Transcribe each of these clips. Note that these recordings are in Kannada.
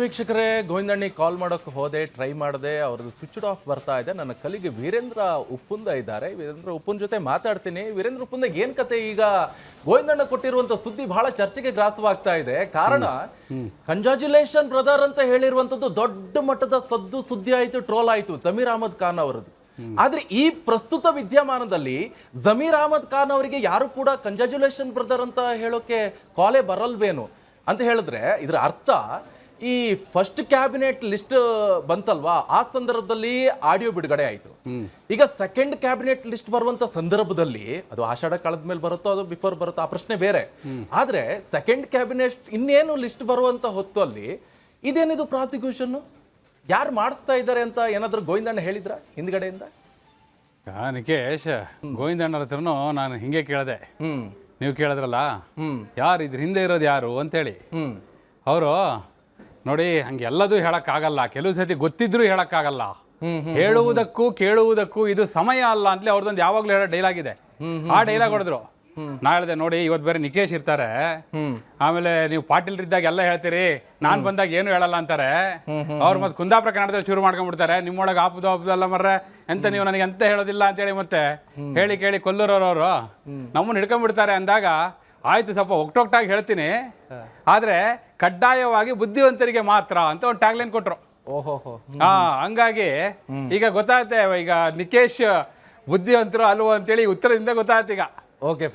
ವೀಕ್ಷಕರೇ, ಗೋವಿಂದಣ್ಣಿ ಕಾಲ್ ಮಾಡೋಕೆ ಹೋದೆ, ಟ್ರೈ ಮಾಡಿದೆ, ಅವ್ರದ್ದು ಸ್ವಿಚ್ ಆಫ್ ಬರ್ತಾ ಇದೆ. ನನ್ನ ಕಲಿಗೆ ವೀರೇಂದ್ರ ಉಪ್ಪುಂದ ಇದ್ದಾರೆ. ವೀರೇಂದ್ರ ಉಪ್ಪುನ್ ಜೊತೆ ಮಾತಾಡ್ತೀನಿ. ವೀರೇಂದ್ರ ಉಪ್ಪುಂದ ಏನ್ ಕತೆ? ಈಗ ಗೋವಿಂದಣ್ಣ ಕೊಟ್ಟಿರುವಂತ ಸುದ್ದಿ ಬಹಳ ಚರ್ಚೆಗೆ ಗ್ರಾಸವಾಗ್ತಾ ಇದೆ. ಕಾರಣ ಕಂಗ್ರಾಚುಲೇಷನ್ ಬ್ರದರ್ ಅಂತ ಹೇಳಿರುವಂತದ್ದು ದೊಡ್ಡ ಮಟ್ಟದ ಸದ್ದು ಸುದ್ದಿ ಆಯ್ತು, ಟ್ರೋಲ್ ಆಯ್ತು ಜಮೀರ್ ಅಹಮದ್ ಖಾನ್ ಅವರದ್ದು. ಆದ್ರೆ ಈ ಪ್ರಸ್ತುತ ವಿದ್ಯಮಾನದಲ್ಲಿ ಜಮೀರ್ ಅಹಮದ್ ಖಾನ್ ಅವರಿಗೆ ಯಾರು ಕೂಡ ಕಂಗ್ರಾಚುಲೇಷನ್ ಬ್ರದರ್ ಅಂತ ಹೇಳೋಕೆ ಕಾಲೇ ಬರಲ್ವೇನು ಅಂತ ಹೇಳಿದ್ರೆ ಇದರ ಅರ್ಥ ಈ ಫಸ್ಟ್ ಕ್ಯಾಬಿನೆಟ್ ಲಿಸ್ಟ್ ಬಂತಲ್ವಾ, ಆ ಸಂದರ್ಭದಲ್ಲಿ ಆಡಿಯೋ ಬಿಡುಗಡೆ ಆಯ್ತು. ಈಗ ಸೆಕೆಂಡ್ ಕ್ಯಾಬಿನೆಟ್ ಲಿಸ್ಟ್ ಬರುವಂತ ಸಂದರ್ಭದಲ್ಲಿ ಅದು ಆಷಾಢ ಕಳೆದ ಮೇಲೆ ಬರುತ್ತೋ ಅದು ಬಿಫೋರ್ ಬರುತ್ತೋ ಆ ಪ್ರಶ್ನೆ ಬೇರೆ. ಆದ್ರೆ ಸೆಕೆಂಡ್ ಕ್ಯಾಬಿನೆಟ್ ಇನ್ನೇನು ಲಿಸ್ಟ್ ಬರುವಂತ ಹೊತ್ತು ಅಲ್ಲಿ ಇದೇನಿದು ಪ್ರಾಸಿಕ್ಯೂಷನ್ ಯಾರು ಮಾಡಿಸ್ತಾ ಇದ್ದಾರೆ ಅಂತ ಏನಾದ್ರು ಗೋವಿಂದಣ್ಣ ಹೇಳಿದ್ರ ಹಿಂದ್ಗಡೆಯಿಂದ? ನಿಕೇಶ್, ಗೋವಿಂದಣ್ಣರ ಹತ್ರನು ನಾನು ಹಿಂಗೆ ಕೇಳಿದೆ, ನೀವು ಕೇಳಿದ್ರಲ್ಲ ಯಾರು ಇದ್ರ ಹಿಂದೆ ಇರೋದು ಯಾರು ಅಂತೇಳಿ. ಅವರು ನೋಡಿ ಹಂಗೆ ಎಲ್ಲದೂ ಹೇಳಕ್ಕಾಗಲ್ಲ, ಕೆಲವು ಸತಿ ಗೊತ್ತಿದ್ರು ಹೇಳಕ್ಕಾಗಲ್ಲ, ಹೇಳುವುದಕ್ಕೂ ಕೇಳುವುದಕ್ಕೂ ಇದು ಸಮಯ ಅಲ್ಲ ಅಂತಲೇ ಅವ್ರದ್ದೊಂದು ಯಾವಾಗ್ಲೂ ಹೇಳೋ ಡೈಲಾಗ್ ಇದೆ. ಆ ಡೈಲಾಗ್ ಹೊಡೆದ್ರು. ನಾ ಹೇಳಿದೆ ನೋಡಿ ಇವತ್ತು ಬೇರೆ ನಿಕೇಶ್ ಇರ್ತಾರೆ, ಆಮೇಲೆ ನೀವು ಪಾಟೀಲ್ ಇದ್ದಾಗ ಎಲ್ಲ ಹೇಳ್ತೀರಿ, ನಾನ್ ಬಂದಾಗ ಏನು ಹೇಳಲ್ಲ ಅಂತಾರೆ. ಅವ್ರು ಮತ್ತೆ ಕುಂದಾಪುರ ಕನ್ನಡದಲ್ಲಿ ಶುರು ಮಾಡ್ಕೊಂಡ್ಬಿಡ್ತಾರೆ, ನಿಮ್ಮೊಳಗೆ ಆಪುದಲ್ಲ ಮರ್ರೆ ಎಂತ ನೀವು ನನಗೆ ಎಂತ ಹೇಳೋದಿಲ್ಲ ಅಂತೇಳಿ ಮತ್ತೆ ಹೇಳಿ ಕೇಳಿ ಕೊಲ್ಲೂರವ್ರವರು ನಮ್ಮನ್ನು ಹಿಡ್ಕೊಂಡ್ಬಿಡ್ತಾರೆ ಅಂದಾಗ ಆಯ್ತು ಸ್ವಲ್ಪ ಒಕ್ಟೊಕ್ಟಾಗಿ ಹೇಳ್ತೀನಿ, ಆದ್ರೆ ಕಡ್ಡಾಯವಾಗಿ ಬುದ್ಧಿವಂತರಿಗೆ ಮಾತ್ರ ಅಂತ ಒಂದು ಟ್ಯಾಗ್ಲೈನ್ ಕೊಟ್ರು. ಹಂಗಾಗಿ ಈಗ ಗೊತ್ತಾಗುತ್ತೆ ಈಗ ನಿಕೇಶ್ ಬುದ್ಧಿವಂತರು ಅಲ್ವೋ ಅಂತೇಳಿ ಉತ್ತರದಿಂದ ಗೊತ್ತಾಯ್ತು.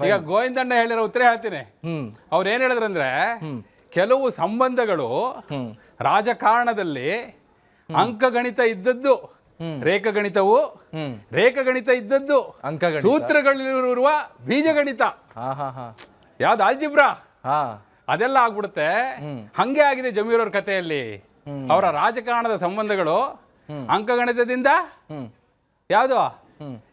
ಈಗ ಗೋವಿಂದಣ್ಣ ಹೇಳಿರೋ ಉತ್ತರ ಹೇಳ್ತೀನಿ. ಅವ್ರು ಏನ್ ಹೇಳಿದ್ರಂದ್ರೆ, ಕೆಲವು ಸಂಬಂಧಗಳು ರಾಜಕಾರಣದಲ್ಲಿ ಅಂಕಗಣಿತ ಇದ್ದದ್ದು ರೇಖಾಗಣಿತವು, ರೇಖಾಗಣಿತ ಇದ್ದದ್ದು ಸೂತ್ರಗಳಿರುವ ಬೀಜಗಣಿತ, ಯಾವ್ದು ಆಲ್ಜಿಬ್ರಾ ಅದೆಲ್ಲ ಆಗ್ಬಿಡುತ್ತೆ. ಹಂಗೆ ಆಗಿದೆ ಜಮೀರ್ ಅವ್ರ ಕಥೆಯಲ್ಲಿ. ಅವರ ರಾಜಕಾರಣದ ಸಂಬಂಧಗಳು ಅಂಕಗಣಿತದಿಂದ ಯಾವ್ದು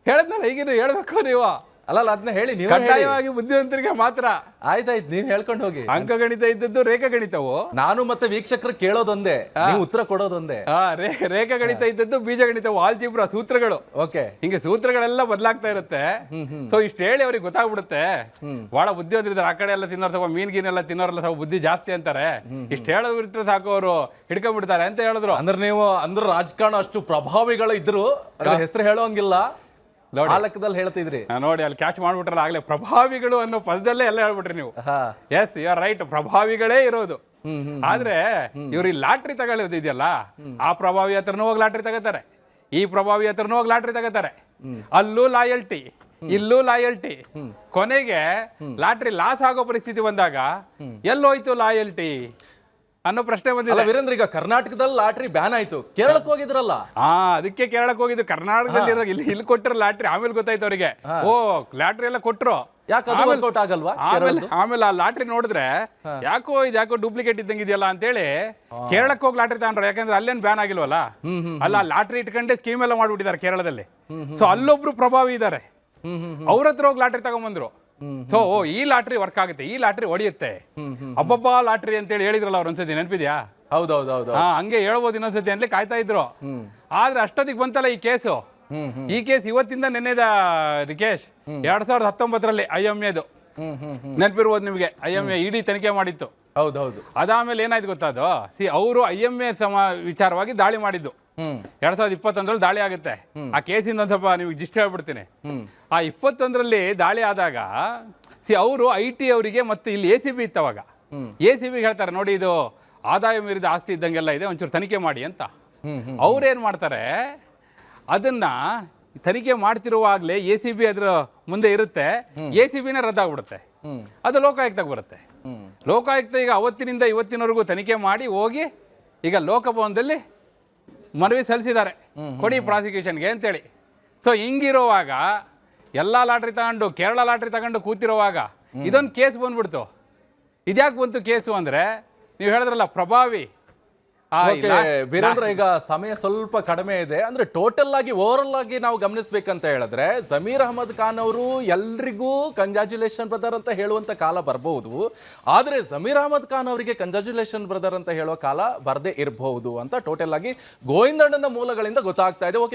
ಹೇಳದ್ನಲ್ಲ, ಈಗಿನ ಹೇಳ್ಬೇಕು ನೀವು. ಅಲ್ಲ ಅದನ್ನ ಹೇಳಿ, ನೀವು ಕಡ್ಡಾಯವಾಗಿ ಬುದ್ಧಿವಂತರಿಗೆ ಮಾತ್ರ. ಆಯ್ತಾಯ್ತು, ನೀವ್ ಹೇಳ್ಕೊಂಡು ಹೋಗಿ. ಅಂಕಗಣಿತ ಇದ್ದದ್ದು ರೇಖಾಗಣಿತವು, ನಾನು ಮತ್ತೆ ವೀಕ್ಷಕರು ಕೇಳೋದೊಂದೇ, ನೀವು ಉತ್ತರ ಕೊಡೋದೊಂದೇ. ರೇಖಾಗಣಿತ ಇದ್ದದ್ದು ಬೀಜಗಣಿತವು, ಆಲ್ಜಿಬ್ರಾ ಸೂತ್ರಗಳು. ಓಕೆ, ಹಿಂಗೆ ಸೂತ್ರಗಳೆಲ್ಲ ಬದಲಾಗ್ತಾ ಇರುತ್ತೆ. ಸೊ ಇಷ್ಟ ಹೇಳಿ ಅವ್ರಿಗೆ ಗೊತ್ತಾಗ್ಬಿಡುತ್ತೆ ಬಹಳ ಬುದ್ಧಿವಂತರಿದ್ದಾರೆ. ಆ ಕಡೆ ಎಲ್ಲ ತಿನ್ನೋರು ಸ್ವಲ್ಪ ಮೀನ್ ಗೀನೆಲ್ಲ ತಿನ್ನೋರೆಲ್ಲ ಸ್ವಲ್ಪ ಬುದ್ಧಿ ಜಾಸ್ತಿ ಅಂತಾರೆ. ಇಷ್ಟ ಹೇಳೋದು ಸಾಕು ಅವರು ಹಿಡ್ಕೊಂಡ್ಬಿಡ್ತಾರೆ ಅಂತ ಹೇಳಿದ್ರು. ಅಂದ್ರೆ ನೀವು ಅಂದ್ರೆ ರಾಜಕಾರಣ ಅಷ್ಟು ಪ್ರಭಾವಿಗಳು ಇದ್ರು ಅದ್ರ ಹೆಸರು ಹೇಳೋಂಗಿಲ್ಲ, ಆ ಲೆಕ್ಕದಲ್ಲಿ ಹೇಳ್ತಿದ್ರಿ. ನೋಡಿ ಅಲ್ಲಿ ಕ್ಯಾಚ್ ಮಾಡ್ಬಿಟ್ರಲ್ಲ ಆಗ್ಲೇ, ಪ್ರಭಾವಿಗಳು ಅನ್ನೋ ಪದದಲ್ಲೇ ಎಲ್ಲ ಹೇಳ್ಬಿಟ್ರಿ ನೀವು. ಎಸ್ ಯು ಆರ್ ರೈಟ್, ಪ್ರಭಾವಿಗಳೇ ಇರೋದು. ಆದ್ರೆ ಇವ್ರು ಈ ಲಾಟ್ರಿ ತಗೊಳ್ಳೋದು ಇದೆಯಲ್ಲ, ಆ ಪ್ರಭಾವಿ ಹತ್ರನೂ ಹೋಗಿ ಲಾಟ್ರಿ ತಗೋತಾರೆ, ಈ ಪ್ರಭಾವಿ ಹತ್ರನೂ ಹೋಗಿ ಲಾಟ್ರಿ ತಗೋತಾರೆ. ಅಲ್ಲೂ ಲಾಯಲ್ಟಿ, ಇಲ್ಲೂ ಲಾಯಲ್ಟಿ. ಕೊನೆಗೆ ಲಾಟ್ರಿ ಲಾಸ್ ಆಗೋ ಪರಿಸ್ಥಿತಿ ಬಂದಾಗ ಎಲ್ಲೋಯ್ತು ಲಾಯಲ್ಟಿ ಅನ್ನೋ ಪ್ರಶ್ನೆ ಬಂದಿಲ್ಲ. ವೀರೇಂದ್ರ, ಈಗ ಕರ್ನಾಟಕದಲ್ಲಿ ಲಾಟ್ರಿ ಬ್ಯಾನ್ ಆಯ್ತು, ಕೇರಳಕ್ಕೆ ಹೋಗಿದ್ರಲ್ಲ? ಅದಕ್ಕೆ ಕೇರಳಕ್ಕೆ ಹೋಗಿದ್ದು. ಕರ್ನಾಟಕದಲ್ಲಿ ಇಲ್ಲಿ ಕೊಟ್ಟರು ಲಾಟ್ರಿ, ಆಮೇಲೆ ಗೊತ್ತಾಯ್ತು ಅವರಿಗೆ, ಓ ಲಾಟ್ರಿ ಎಲ್ಲ ಕೊಟ್ರು. ಆಮೇಲೆ ಆ ಲಾಟ್ರಿ ನೋಡಿದ್ರೆ ಯಾಕೋ ಡೂಪ್ಲಿಕೇಟ್ ಇದ್ದಂಗೆ ಇದೆಯಲ್ಲ ಅಂತೇಳಿ ಕೇರಳಕ್ಕೆ ಹೋಗಿ ಲಾಟ್ರಿ ತಗೊಂಡ್ರು. ಯಾಕಂದ್ರೆ ಅಲ್ಲೇನ್ ಬ್ಯಾನ್ ಆಗಿಲ್ವಲ್ಲ, ಅಲ್ಲ ಲಾಟ್ರಿ ಇಟ್ಕೊಂಡೆ ಸ್ಕೀಮ್ ಎಲ್ಲ ಮಾಡ್ಬಿಟ್ಟಿದ್ದಾರೆ ಕೇರಳದಲ್ಲಿ. ಸೊ ಅಲ್ಲೊಬ್ರು ಪ್ರಭಾವಿ ಇದ್ದಾರೆ, ಅವ್ರ ಹತ್ರ ಹೋಗಿ ಲಾಟ್ರಿ ತಗೊಂಡ್ಬಂದ್ರು. ಸೊ ಈ ಲಾಟ್ರಿ ವರ್ಕ್ ಆಗುತ್ತೆ, ಈ ಲಾಟ್ರಿ ಹೊಡಿಯುತ್ತೆ, ಅಬ್ಬಬ್ಬಾ ಲಾಟ್ರಿ ಅಂತೇಳಿ ಹೇಳಿದ್ರಲ್ಲ ಅವ್ರು ಒಂದ್ಸತಿ, ನೆನಪಿದ್ಯಾ? ಹೌದೌದು, ಹಂಗೆ ಹೇಳ್ಬೋದು ಇನ್ನೊಂದ್ಸತಿ ಅಂತ ಕಾಯ್ತಾ ಇದ್ರು. ಆದ್ರೆ ಅಷ್ಟೊತ್ತಿಗೆ ಬಂತಲ್ಲ ಈ ಕೇಸು. ಈ ಕೇಸ್ ಇವತ್ತಿಂದ ನೆನ್ನೆದ ನಿಕೇಶ್, 2019ರಲ್ಲಿ IMAದು ನೆನಪಿರ್ಬೋದು ನಿಮ್ಗೆ. IMA ಇಡಿ ತನಿಖೆ ಮಾಡಿತ್ತು. ಹೌದೌದು. ಅದಾದ್ಮೇಲೆ ಏನಾಯ್ತು ಗೊತ್ತಾದು, ಅವರು IMA ವಿಚಾರವಾಗಿ ದಾಳಿ ಮಾಡಿದ್ದು 2021ರಲ್ಲಿ ದಾಳಿ ಆಗುತ್ತೆ. ಆ ಕೇಸಿಂದ ಒಂದ್ ಸ್ವಲ್ಪ ನಿಮ್ಗೆ ಜಿಸ್ಟ್ ಹೇಳ್ಬಿಡ್ತೀನಿ. ಆ 21ರಲ್ಲಿ ದಾಳಿ ಆದಾಗ ಅವರು IT ಅವರಿಗೆ ಮತ್ತೆ ಇಲ್ಲಿ ACB ಇತ್ತು. ಅವಾಗ ACB ಹೇಳ್ತಾರೆ, ನೋಡಿ ಇದು ಆದಾಯ ಮೀರಿದ ಆಸ್ತಿ ಇದ್ದಂಗೆಲ್ಲ ಇದೆ, ಒಂಚೂರು ತನಿಖೆ ಮಾಡಿ ಅಂತ. ಅವ್ರೇನ್ ಮಾಡ್ತಾರೆ, ಅದನ್ನ ತನಿಖೆ ಮಾಡ್ತಿರುವಾಗಲೇ ACB ಅದ್ರ ಮುಂದೆ ಇರುತ್ತೆ, ACBನೇ ರದ್ದಾಗ್ಬಿಡುತ್ತೆ, ಅದು ಲೋಕಾಯುಕ್ತಕ್ಕೆ ಬರುತ್ತೆ. ಲೋಕಾಯುಕ್ತ ಈಗ ಅವತ್ತಿನಿಂದ ಇವತ್ತಿನವರೆಗೂ ತನಿಖೆ ಮಾಡಿ ಹೋಗಿ ಈಗ ಲೋಕಭವನದಲ್ಲಿ ಮನವಿ ಸಲ್ಲಿಸಿದ್ದಾರೆ, ಕೊಡಿ ಪ್ರಾಸಿಕ್ಯೂಷನ್ಗೆ ಅಂತೇಳಿ. ಸೊ ಹಿಂಗಿರುವಾಗ ಎಲ್ಲ ಲಾಟ್ರಿ ತಗೊಂಡು ಕೇರಳ ಲಾಟ್ರಿ ತಗೊಂಡು ಕೂತಿರುವಾಗ ಇದೊಂದು ಕೇಸ್ ಬಂದ್ಬಿಡ್ತು. ಇದ್ಯಾಕೆ ಬಂತು ಕೇಸು ಅಂದ್ರೆ, ನೀವು ಹೇಳಿದ್ರಲ್ಲ ಪ್ರಭಾವಿ. ವೀರೇಂದ್ರ, ಈಗ ಸಮಯ ಸ್ವಲ್ಪ ಕಡಿಮೆ ಇದೆ. ಅಂದ್ರೆ ಟೋಟಲ್ ಆಗಿ ಓವರ್ ಆಗಿ ನಾವು ಗಮನಿಸ್ಬೇಕಂತ ಹೇಳಿದ್ರೆ ಜಮೀರ್ ಅಹಮದ್ ಖಾನ್ ಅವರು ಎಲ್ರಿಗೂ ಕಂಗ್ರಾಚುಲೇಷನ್ ಬ್ರದರ್ ಅಂತ ಹೇಳುವಂತ ಕಾಲ ಬರಬಹುದು, ಆದ್ರೆ ಜಮೀರ್ ಅಹಮದ್ ಖಾನ್ ಅವರಿಗೆ ಕಂಗ್ರಾಚುಲೇಷನ್ ಬ್ರದರ್ ಅಂತ ಹೇಳುವ ಕಾಲ ಬರದೇ ಇರಬಹುದು ಅಂತ ಟೋಟಲ್ ಆಗಿ ಗೋವಿಂದಣ್ಣನ ಮೂಲಗಳಿಂದ ಗೊತ್ತಾಗ್ತಾ ಇದೆ.